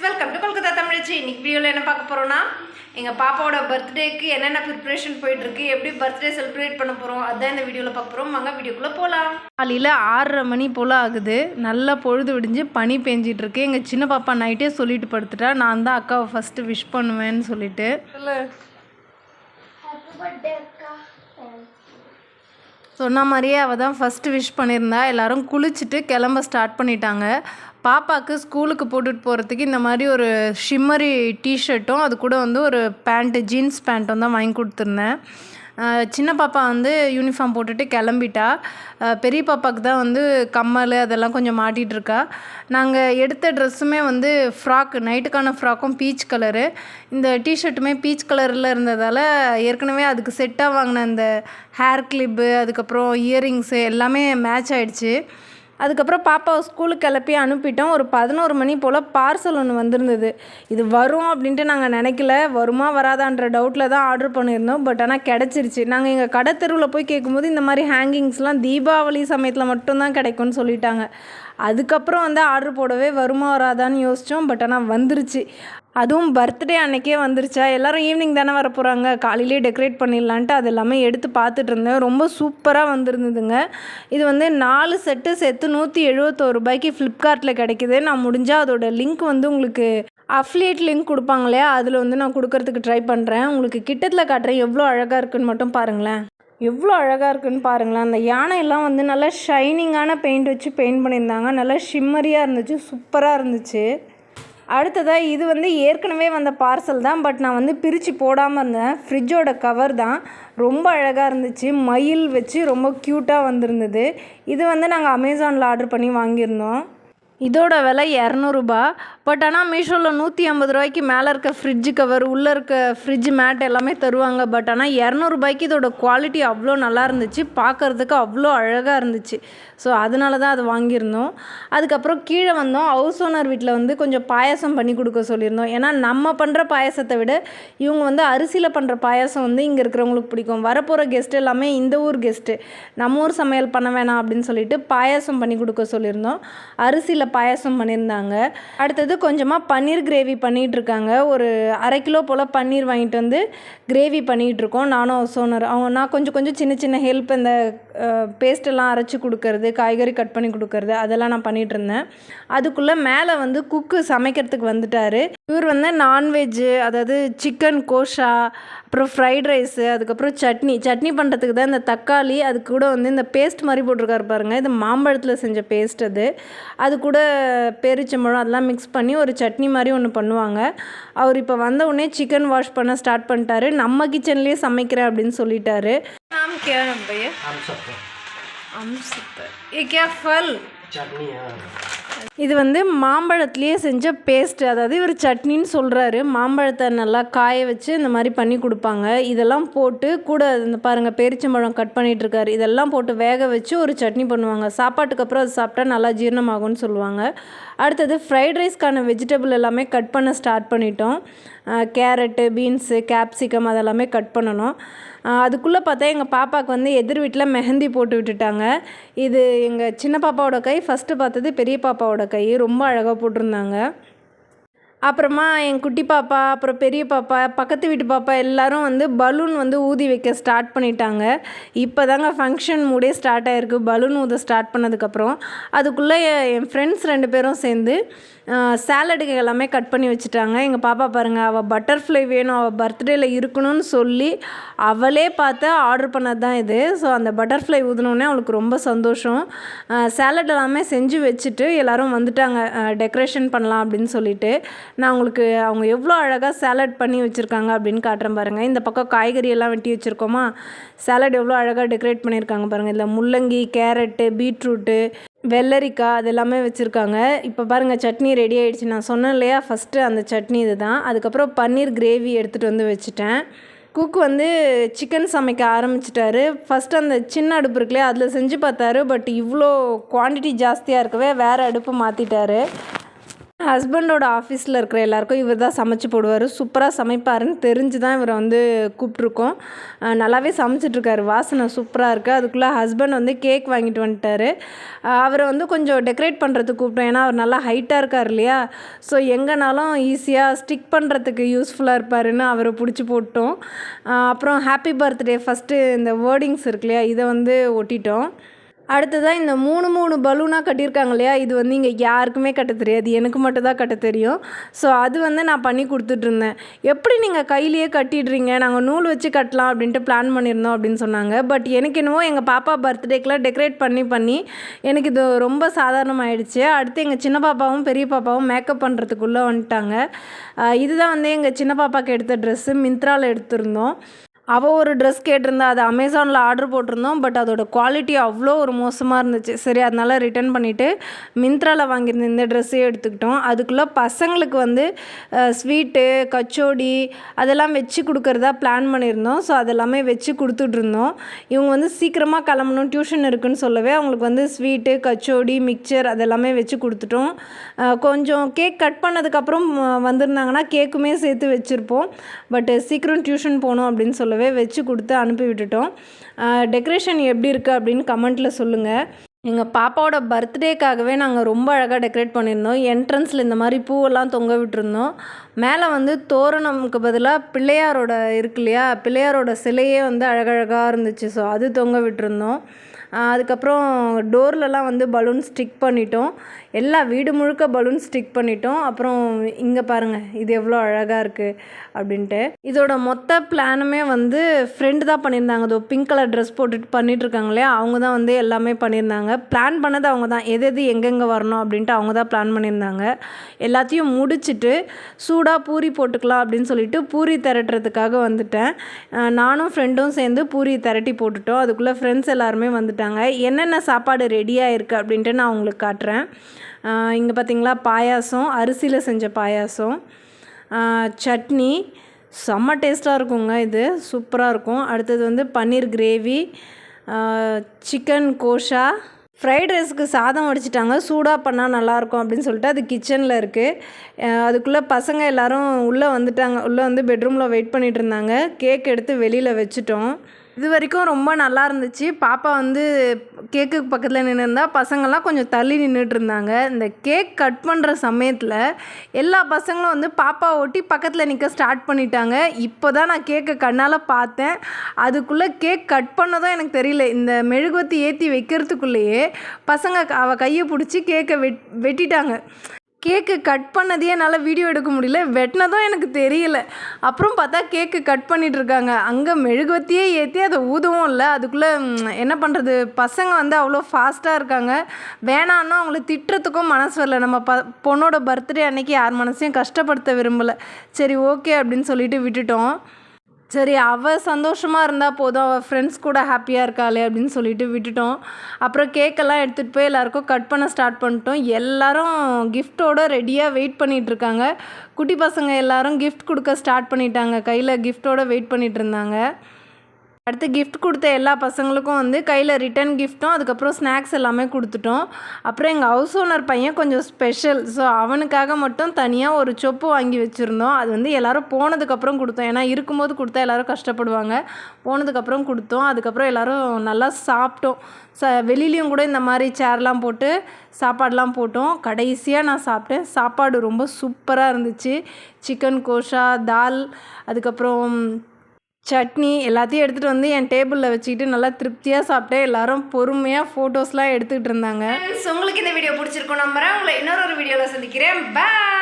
Welcome to Kolkata தமிழச்சி. இன்னைக்கு வீடியோவில் என்ன பார்க்க போகிறோன்னா, எங்கள் பாப்பாவோட பர்த்டேக்கு என்னென்ன ப்ரிப்ரேஷன் போயிட்டுருக்கு, எப்படி பர்த்டே செலிப்ரேட் பண்ண போகிறோம், அதுதான் இந்த வீடியோவில் பார்க்க போகிறோம். வாங்க வீடியோக்குள்ளே போகலாம். காலையில் 6:30 மணி போல் ஆகுது. நல்லா பொழுது விடிஞ்சு பனி பெஞ்சிட்ருக்கு. எங்கள் சின்ன பாப்பா நைட்டே சொல்லிட்டு படுத்துட்டா, நான் தான் அக்காவை ஃபஸ்ட்டு விஷ் பண்ணுவேன்னு சொல்லிட்டு. சொன்ன மாதிரியே அவள் தான் ஃபஸ்ட்டு விஷ் பண்ணியிருந்தா. எல்லோரும் குளிச்சுட்டு கிளம்ப ஸ்டார்ட் பண்ணிட்டாங்க. பாப்பாவுக்கு ஸ்கூலுக்கு போட்டுட்டு போகிறதுக்கு இந்த மாதிரி ஒரு ஷிம்மரி டிஷர்ட்டும் அது கூட வந்து ஒரு பேண்ட்டு ஜீன்ஸ் பேண்ட்டும் தான் வாங்கி கொடுத்துருந்தேன். சின்ன பாப்பா வந்து யூனிஃபார்ம் போட்டுட்டு கிளம்பிட்டா. பெரிய பாப்பாவுக்கு தான் வந்து கம்மல் அதெல்லாம் கொஞ்சம் மாட்டிகிட்ருக்கா. நாங்கள் எடுத்த ட்ரெஸ்ஸுமே வந்து ஃப்ராக்கு, நைட்டுக்கான ஃப்ராக்கும் பீச் கலரு, இந்த டிஷர்ட்டுமே பீச் கலரில் இருந்ததால் ஏற்கனவே அதுக்கு செட்டாக வாங்கின அந்த ஹேர் கிளிப்பு அதுக்கப்புறம் இயரிங்ஸு எல்லாமே மேட்ச் ஆகிடுச்சு. அதுக்கப்புறம் பாப்பாவை ஸ்கூலுக்கு கிளப்பி அனுப்பிட்டோம். ஒரு 11 மணி போல் பார்சல் ஒன்று வந்திருந்தது. இது வரும் அப்படின்ட்டு நாங்கள் நினைக்கல. வருமா வராதான்ற டவுட்டில் தான் ஆர்டர் பண்ணியிருந்தோம். பட் ஆனால் கிடச்சிருச்சு. நாங்கள் எங்கள் கடை தெருவில் போய் கேட்கும்போது இந்த மாதிரி ஹேங்கிங்ஸ்லாம் தீபாவளி சமயத்தில் மட்டும்தான் கிடைக்கும்னு சொல்லிட்டாங்க. அதுக்கப்புறம் வந்து ஆர்டர் போடவே வருமா வராதான்னு யோசித்தோம். பட் ஆனால் வந்துருச்சு. அதுவும் பர்த்டே அன்றைக்கே வந்துருச்சா. எல்லோரும் ஈவினிங் தானே வர போகிறாங்க, காலையிலே டெக்கரேட் பண்ணிடலான்ட்டு அது எல்லாமே எடுத்து பார்த்துட்டு இருந்தேன். ரொம்ப சூப்பராக வந்திருந்ததுங்க. இது வந்து 4 செட்டு சேர்த்து 171 ரூபாய்க்கு ஃப்ளிப்கார்ட்டில் கிடைக்கிது. நான் முடிஞ்சால் அதோட லிங்க் வந்து உங்களுக்கு அஃப்லியேட் லிங்க் கொடுப்பாங்க இல்லையா, அதில் வந்து நான் கொடுக்கறதுக்கு ட்ரை பண்ணுறேன். உங்களுக்கு கிட்டத்தில் காட்டுறேன் எவ்வளோ அழகாக இருக்குன்னு மட்டும் பாருங்களேன். எவ்வளோ அழகாக இருக்குன்னு பாருங்களேன். அந்த யானையெல்லாம் வந்து நல்லா ஷைனிங்கான பெயிண்ட் வச்சு பெயிண்ட் பண்ணியிருந்தாங்க. நல்லா ஷிம்மரியாக இருந்துச்சு, சூப்பராக இருந்துச்சு. அடுத்ததாக இது வந்து ஏற்கனவே வந்த பார்சல் தான். பட் நான் வந்து பிரித்து போடாமல் இருந்தேன். ஃப்ரிட்ஜோட கவர் தான். ரொம்ப அழகாக இருந்துச்சு. மயில் வச்சு ரொம்ப க்யூட்டாக வந்திருந்தது. இது வந்து நாங்கள் அமேசானில் ஆர்டர் பண்ணி வாங்கியிருந்தோம். இதோட விலை 200 ரூபா. பட் ஆனால் மீஷோவில் 150 ரூபாய்க்கு மேலே இருக்க ஃப்ரிட்ஜு கவர், உள்ளே இருக்க ஃப்ரிட்ஜ் மேட் எல்லாமே தருவாங்க. பட் ஆனால் 200 ரூபாய்க்கு இதோட குவாலிட்டி அவ்வளோ நல்லா இருந்துச்சு. பார்க்குறதுக்கு அவ்வளோ அழகாக இருந்துச்சு. ஸோ அதனால தான் அது வாங்கியிருந்தோம். அதுக்கப்புறம் கீழே வந்தோம். ஹவுஸ் ஓனர் வீட்டில் வந்து கொஞ்சம் பாயாசம் பண்ணி கொடுக்க சொல்லியிருந்தோம். ஏன்னா நம்ம பண்ணுற பாயாசத்தை விட இவங்க வந்து அரிசியில் பண்ணுற பாயாசம் வந்து இங்கே இருக்கிறவங்களுக்கு பிடிக்கும். வரப்போகிற கெஸ்ட் எல்லாமே இந்த ஊர் கெஸ்ட்டு, நம்ம ஊர் சமையல் பண்ண வேணாம் அப்படின்னு சொல்லிட்டு பாயாசம் பண்ணி கொடுக்க சொல்லியிருந்தோம். அரிசியில் பாயாசம் பண்ணியிருந்தாங்க. அடுத்தது கொஞ்சமாக பன்னீர் கிரேவி பண்ணிகிட்ருக்காங்க. ஒரு 1/2 கிலோ போல் பன்னீர் வாங்கிட்டு வந்து கிரேவி பண்ணிகிட்ருக்கோம். நானும் ஹவுஸ் ஓனர். நான் கொஞ்சம் சின்ன சின்ன ஹெல்ப், இந்த பேஸ்ட்டெல்லாம் அரைச்சி கொடுக்கறது, காய்கறி கட் பண்ணி கொடுக்கறது அதெல்லாம் நான் பண்ணிகிட்டு இருந்தேன். அதுக்குள்ளே மேலே வந்து குக்கு சமைக்கிறதுக்கு வந்துட்டார். இவர் வந்து நான்வெஜ்ஜு, அதாவது சிக்கன் கோஷா, அப்புறம் ஃப்ரைட் ரைஸு, அதுக்கப்புறம் சட்னி பண்ணுறதுக்கு தான் இந்த தக்காளி, அது கூட வந்து இந்த பேஸ்ட் மாதிரி போட்டிருக்காரு பாருங்கள். இது மாம்பழத்தில் செஞ்ச பேஸ்ட். அது கூட பேரிச்சம்பழம் அதெல்லாம் மிக்ஸ் பண்ணி ஒரு சட்னி மாதிரி ஒன்று பண்ணுவாங்க. அவர் இப்போ வந்த உடனே சிக்கன் வாஷ் பண்ண ஸ்டார்ட் பண்ணிட்டாரு. நம்ம கிச்சன்லேயே சமைக்கிறேன் அப்படின்னு சொல்லிட்டாரு. नाम क्या है भैया? இது வந்து மாம்பழத்துலேயே செஞ்ச பேஸ்ட்டு. அதாவது இவர் சட்னின்னு சொல்கிறாரு. மாம்பழத்தை நல்லா காய வச்சு இந்த மாதிரி பண்ணி கொடுப்பாங்க. இதெல்லாம் போட்டு கூட இந்த பாருங்கள் பேரிச்சம்பழம் கட் பண்ணிகிட்ருக்காரு. இதெல்லாம் போட்டு வேக வச்சு ஒரு சட்னி பண்ணுவாங்க. சாப்பாட்டுக்கு அப்புறம் அது சாப்பிட்டா நல்லா ஜீரணமாகும்னு சொல்லுவாங்க. அடுத்தது ஃப்ரைட் ரைஸ்க்கான வெஜிடபிள் எல்லாமே கட் பண்ண ஸ்டார்ட் பண்ணிட்டோம். கேரட்டு, பீன்ஸு, கேப்சிகம் அதெல்லாமே கட் பண்ணணும். அதுக்குள்ளே பார்த்தா எங்கள் பாப்பாவுக்கு வந்து எதிர் வீட்டில் மெஹந்தி போட்டு விட்டுட்டாங்க. இது எங்கள் சின்ன பாப்பாவோட கை. ஃபஸ்ட்டு பார்த்தது பெரிய பாப்பாவோட கை. ரொம்ப அழகாக போட்டிருந்தாங்க. அப்புறமா என் குட்டி பாப்பா, அப்புறம் பெரிய பாப்பா, பக்கத்து வீட்டு பாப்பா எல்லோரும் வந்து பலூன் வந்து ஊதி வைக்க ஸ்டார்ட் பண்ணிட்டாங்க. இப்போ தாங்க ஃபங்க்ஷன் மூடே ஸ்டார்ட் ஆகிருக்கு. பலூன் ஊத ஸ்டார்ட் பண்ணதுக்கப்புறம் அதுக்குள்ளே என் ஃப்ரெண்ட்ஸ் 2 பேரும் சேர்ந்து சாலடுக்கு எல்லாமே கட் பண்ணி வச்சுட்டாங்க. எங்கள் பாப்பா பாருங்கள், அவள் பட்டர்ஃப்ளை வேணும், அவள் பர்த்டேயில் இருக்கணும்னு சொல்லி அவளே பார்த்து ஆர்டர் பண்ணது தான் இது. ஸோ அந்த பட்டர்ஃப்ளை ஊதினோடனே அவளுக்கு ரொம்ப சந்தோஷம். சாலட் எல்லாமே செஞ்சு வச்சுட்டு எல்லோரும் வந்துட்டாங்க டெக்கரேஷன் பண்ணலாம் அப்படின்னு சொல்லிட்டு. நான் உங்களுக்கு அவங்க எவ்வளோ அழகாக சாலட் பண்ணி வச்சுருக்காங்க அப்படின்னு காட்டுறேன் பாருங்கள். இந்த பக்கம் காய்கறி எல்லாம் வெட்டி வச்சுருக்கோமா, சாலட் எவ்வளோ அழகாக டெக்கரேட் பண்ணியிருக்காங்க பாருங்கள். இதில் முள்ளங்கி, கேரட்டு, பீட்ரூட்டு, வெள்ளரிக்காய் அது எல்லாமே வச்சுருக்காங்க. இப்போ பாருங்கள் சட்னி ரெடி ஆகிடுச்சு. நான் சொன்னேன் இல்லையா ஃபஸ்ட்டு அந்த சட்னி இது தான். அதுக்கப்புறம் பன்னீர் கிரேவி எடுத்துகிட்டு வந்து வச்சுட்டேன். குக் வந்து சிக்கன் சமைக்க ஆரம்பிச்சிட்டாரு. ஃபஸ்ட்டு அந்த சின்ன அடுப்பு இருக்குல்லையா அதில் செஞ்சு பார்த்தாரு. பட் இவ்வளோ குவான்டிட்டி ஜாஸ்தியாக இருக்கவே வேறு அடுப்பு மாற்றிட்டாரு. ஹஸ்பண்டோட ஆஃபீஸில் இருக்கிற எல்லாருக்கும் இவர் தான் சமைச்சு போடுவார். சூப்பராக சமைப்பாருன்னு தெரிஞ்சு தான் இவரை வந்து கூப்பிட்ருக்கோம். நல்லாவே சமைச்சிட்ருக்காரு. வாசனை சூப்பராக இருக்குது. அதுக்குள்ளே ஹஸ்பண்ட் வந்து கேக் வாங்கிட்டு வந்துட்டார். அவரை வந்து கொஞ்சம் டெக்கரேட் பண்ணுறதுக்கு கூப்பிட்டோம். ஏன்னா அவர் நல்லா ஹைட்டாக இருக்கார் இல்லையா, ஸோ எங்கேனாலும் ஈஸியாக ஸ்டிக் பண்ணுறதுக்கு யூஸ்ஃபுல்லாக இருப்பாருன்னு அவரை பிடிச்சி போட்டோம். அப்புறம் ஹாப்பி பர்த்டே ஃபஸ்ட்டு இந்த வேர்டிங்ஸ் இருக்கு இல்லையா, இதை வந்து ஒட்டிட்டோம். அடுத்ததாக இந்த 3 பலூனாக கட்டியிருக்காங்க இல்லையா, இது வந்து இங்கே யாருக்குமே கட்ட தெரியாது, எனக்கு மட்டும் தான் கட்ட தெரியும். ஸோ அது வந்து நான் பண்ணி கொடுத்துட்ருந்தேன். எப்படி நீங்கள் கையிலேயே கட்டிடுறீங்க, நாங்கள் நூல் வச்சு கட்டலாம் அப்படின்ட்டு பிளான் பண்ணியிருந்தோம் அப்படின்னு சொன்னாங்க. பட் எனக்கு என்னவோ எங்கள் பாப்பா பர்த்டேக்கெலாம் டெக்கரேட் பண்ணி எனக்கு இது ரொம்ப சாதாரணமாகிடுச்சு. அடுத்து எங்கள் சின்ன பாப்பாவும் பெரிய பாப்பாவும் மேக்கப் பண்ணுறதுக்குள்ளே வந்துட்டாங்க. இதுதான் வந்து எங்கள் சின்ன பாப்பாவுக்கு எடுத்த ட்ரெஸ்ஸு, மிந்த்ராவில் எடுத்திருந்தோம். அவள் ஒரு ட்ரெஸ் கேட்டிருந்தா, அது அமேசானில் ஆர்டர் போட்டிருந்தோம். பட் அதோடய குவாலிட்டி அவ்வளோ ஒரு மோசமாக இருந்துச்சு. சரி, அதனால் ரிட்டர்ன் பண்ணிவிட்டு மிந்த்ராவில் வாங்கியிருந்த இந்த ட்ரெஸ்ஸே எடுத்துக்கிட்டோம். அதுக்குள்ளே பசங்களுக்கு வந்து ஸ்வீட்டு, கச்சோடி அதெல்லாம் வச்சு கொடுக்குறதா பிளான் பண்ணியிருந்தோம். ஸோ அதெல்லாமே வச்சு கொடுத்துட்ருந்தோம். இவங்க வந்து சீக்கிரமாக கிளம்பணும், டியூஷன் இருக்குதுன்னு சொல்லவே அவங்களுக்கு வந்து ஸ்வீட்டு, கச்சோடி, மிக்சர் அதெல்லாமே வச்சு கொடுத்துட்டோம். கொஞ்சம் கேக் கட் பண்ணதுக்கப்புறம் வந்திருந்தாங்கன்னா கேக்குமே சேர்த்து வச்சுருப்போம். பட் சீக்கிரம் டியூஷன் போகணும் அப்படின்னு சொல்லவே வச்சு கொடுத்து அனுப்பி விட்டுட்டோம். டெக்கரேஷன் எப்படி இருக்குது அப்படின்னு கமெண்ட்டில் சொல்லுங்கள். எங்கள் பாப்பாவோட பர்த்டேக்காகவே நாங்கள் ரொம்ப அழகாக டெக்கரேட் பண்ணியிருந்தோம். என்ட்ரன்ஸில் இந்த மாதிரி பூவெல்லாம் தொங்க விட்டுருந்தோம். மேலே வந்து தோரணம்க்கு பதிலாக பிள்ளையாரோட இருக்கு இல்லையா, பிள்ளையாரோட சிலையே வந்து அழகழகாக இருந்துச்சு. ஸோ அது தொங்க விட்டுருந்தோம். அதுக்கப்புறம் டோர்லலாம் வந்து பலூன் ஸ்டிக் பண்ணிட்டோம். எல்லா வீடு முழுக்க பலூன் ஸ்டிக் பண்ணிட்டோம். அப்புறம் இங்கே பாருங்கள், இது எவ்வளோ அழகாக இருக்குது அப்படின்ட்டு. இதோட மொத்த பிளானுமே வந்து ஃப்ரெண்டு தான் பண்ணியிருந்தாங்க. அதோ பிங்க் கலர் ட்ரெஸ் போட்டுட்டு பண்ணிகிட்ருக்காங்க இல்லையா, அவங்க தான் வந்து எல்லாமே பண்ணியிருந்தாங்க. பிளான் பண்ணது அவங்க தான், எது எங்கெங்கே வரணும் அப்படின்ட்டு அவங்க தான் பிளான் பண்ணியிருந்தாங்க. எல்லாத்தையும் முடிச்சுட்டு சூடாக பூரி போட்டுக்கலாம் அப்படின்னு சொல்லிட்டு பூரி திரட்டுறதுக்காக வந்துட்டேன். நானும் ஃப்ரெண்டும் சேர்ந்து பூரி திரட்டி போட்டுட்டோம். அதுக்குள்ளே ஃப்ரெண்ட்ஸ் எல்லாருமே வந்துட்டாங்க. என்னென்ன சாப்பாடு ரெடியாக இருக்குது அப்படின்ட்டு நான் உங்களுக்கு காட்டுறேன். இங்கே பார்த்திங்களா, பாயாசம், அரிசியில் செஞ்ச பாயாசம், சட்னி செம்ம டேஸ்ட்டாக இருக்குங்க, இது சூப்பராக இருக்கும். அடுத்தது வந்து பன்னீர் கிரேவி, சிக்கன் கோஷா, ஃப்ரைட் ரைஸுக்கு சாதம் வடிச்சிட்டாங்க. சூடாக பண்ணால் நல்லாயிருக்கும் அப்படின்னு சொல்லிட்டு அது கிச்சனில் இருக்குது. அதுக்குள்ளே பசங்க எல்லோரும் உள்ளே வந்துட்டாங்க. உள்ளே வந்து பெட்ரூமில் வெயிட் பண்ணிகிட்டு இருந்தாங்க. கேக் எடுத்து வெளியில் வச்சுட்டோம். இது வரைக்கும் ரொம்ப நல்லா இருந்துச்சு. பாப்பா வந்து கேக்குக்கு பக்கத்தில் நின்றுருந்தா, பசங்கள்லாம் கொஞ்சம் தள்ளி நின்றுட்டு இருந்தாங்க. இந்த கேக் கட் பண்ணுற சமயத்தில் எல்லா பசங்களும் வந்து பாப்பாவை ஒட்டி பக்கத்தில் நிற்க ஸ்டார்ட் பண்ணிட்டாங்க. இப்போ தான் நான் கேக்கை கண்ணால் பார்த்தேன். அதுக்குள்ளே கேக் கட் பண்ணதும் எனக்கு தெரியல. இந்த மெழுகுவத்தி ஏற்றி வைக்கிறதுக்குள்ளேயே பசங்க அவள் கையை பிடிச்சி கேக்கை வெட்டிட்டாங்க. கேக்கு கட் பண்ணதையே என்னால் வீடியோ எடுக்க முடியல, வெட்டினதும் எனக்கு தெரியல. அப்புறம் பார்த்தா கேக்கு கட் பண்ணிகிட்ருக்காங்க. அங்கே மெழுகுவத்தியே ஏற்றி அதை ஊதவும் இல்லை. அதுக்குள்ளே என்ன பண்ணுறது, பசங்க வந்து அவ்வளோ ஃபாஸ்ட்டாக இருக்காங்க. வேணான்னா அவங்கள திட்டுறதுக்கும் மனசு வரல. நம்ம பொண்ணோட பர்த்டே அன்னைக்கு யார் மனசையும் கஷ்டப்படுத்த விரும்பலை. சரி ஓகே அப்படின்னு சொல்லிட்டு விட்டுட்டோம். சரி, அவள் சந்தோஷமாக இருந்தால் போதும், அவள் ஃப்ரெண்ட்ஸ் கூட ஹாப்பியாக இருக்காளே அப்படின்னு சொல்லிட்டு விட்டுட்டோம். அப்புறம் கேக்கெல்லாம் எடுத்துகிட்டு போய் எல்லாேருக்கும் கட் பண்ண ஸ்டார்ட் பண்ணிட்டோம். எல்லோரும் கிஃப்ட்டோடு ரெடியாக வெயிட் பண்ணிகிட்ருக்காங்க. குட்டி பசங்க எல்லோரும் கிஃப்ட் கொடுக்க ஸ்டார்ட் பண்ணிட்டாங்க. கையில் கிஃப்ட்டோடு வெயிட் பண்ணிகிட்டு இருந்தாங்க. அடுத்து கிஃப்ட் கொடுத்த எல்லா பசங்களுக்கும் வந்து கையில் ரிட்டன் கிஃப்ட்டும் அதுக்கப்புறம் ஸ்நாக்ஸ் எல்லாமே கொடுத்துட்டோம். அப்புறம் எங்கள் ஹவுஸ் ஓனர் பையன் கொஞ்சம் ஸ்பெஷல். ஸோ அவனுக்காக மட்டும் தனியாக ஒரு சொப்பு வாங்கி வச்சுருந்தோம். அது வந்து எல்லோரும் போனதுக்கப்புறம் கொடுத்தோம். ஏன்னா இருக்கும்போது கொடுத்தா எல்லோரும் கஷ்டப்படுவாங்க. போனதுக்கப்புறம் கொடுத்தோம். அதுக்கப்புறம் எல்லோரும் நல்லா சாப்பிட்டோம். வெளியிலையும் கூட இந்த மாதிரி சேர்லாம் போட்டு சாப்பாடெலாம் போட்டோம். கடைசியாக நான் சாப்பிட்டேன். சாப்பாடு ரொம்ப சூப்பராக இருந்துச்சு. சிக்கன் கோஷா, தால், அதுக்கப்புறம் சட்னி எல்லாத்தையும் எடுத்துகிட்டு வந்து என் டேபிளில் வச்சுக்கிட்டு நல்லா திருப்தியாக சாப்பிட்டேன். எல்லோரும் பொறுமையாக ஃபோட்டோஸ்லாம் எடுத்துக்கிட்டு இருந்தாங்க. உங்களுக்கு இந்த வீடியோ பிடிச்சிருக்கும் நம்புறேன். உங்களை இன்னொரு வீடியோவில் சந்திக்கிறேன். பாய்.